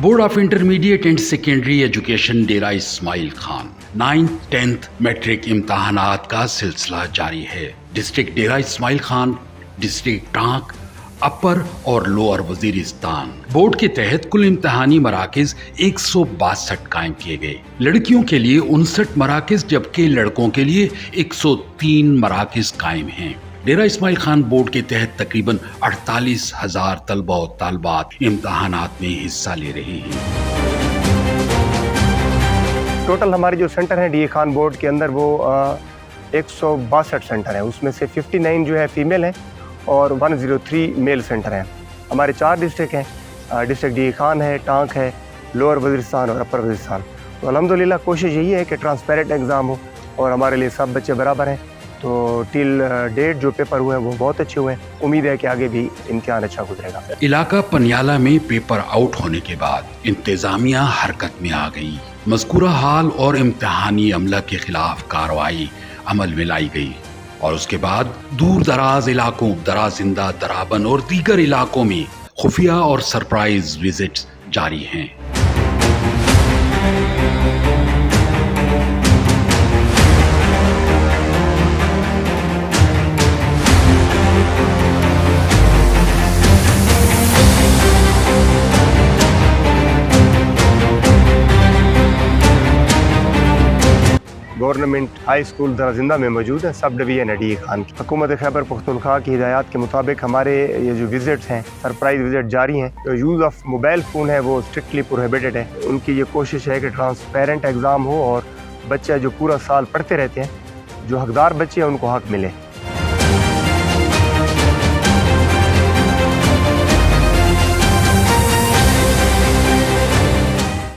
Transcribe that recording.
Board of intermediate and secondary education Dera Ismail Khan 9th 10th matric इम्तहानात का सिलसिला जारी है। District Dera Ismail Khan, district Tank, upper और लोअर वजीरिस्तान बोर्ड के तहत कुल इम्तहानी मराकिज 162 कायम किए गए। लड़कियों के लिए 59 मराकिज जबकि लड़कों के लिए 103 मराकिज कायम हैं। डेरा इस्माइल खान बोर्ड के तहत तकरीबन 48,000 तलबा और तालबात इम्तहानात में हिस्सा ले रहे हैं। टोटल हमारे जो सेंटर हैं डीए खान बोर्ड के अंदर वो 162 सेंटर हैं, उसमें से 59 जो है फीमेल हैं और 103 मेल सेंटर हैं। हमारे 4 डिस्ट्रिक्ट हैं, डिस्ट्रिक्ट डीए खान है, टांक है, लोअर वजीरिस्तान और अपर वजीरिस्तान। तो अल्हम्दुलिल्लाह कोशिश यही है कि ट्रांसपेरेंट एग्ज़ाम हो और हमारे लिए सब बच्चे बराबर हैं। तो टिल डेट जो पेपर हुए हैं वो बहुत अच्छे हुए हैं। उम्मीद है कि आगे भी इम्तिहान अच्छा गुजरेगा। इलाका पनियाला में पेपर आउट होने के बाद इंतजामिया हरकत में आ गई। मज़कूरा हाल और इम्तिहानी अमला के खिलाफ कार्रवाई अमल में लाई गई और उसके बाद दूर दराज इलाकों दराजिंदा, दराबन और दीगर इलाकों में खुफिया और सरप्राइज विजिट्स जारी हैं। गवर्नमेंट हाई स्कूल दराजिंदा में मौजूद है, सब डिवीजन है डीए खान की। हुकूमत खैबर पख्तूनख्वा की हिदायत के मुताबिक हमारे ये जो विजिट्स हैं, सरप्राइज विजिट जारी हैं। जो यूज़ ऑफ मोबाइल फ़ोन है वो स्ट्रिक्टली प्रोहिबिटेड है। उनकी ये कोशिश है कि ट्रांसपेरेंट एग्ज़ाम हो और बच्चे जो पूरा साल पढ़ते रहते हैं, जो हकदार बच्चे हैं उनको हक मिले।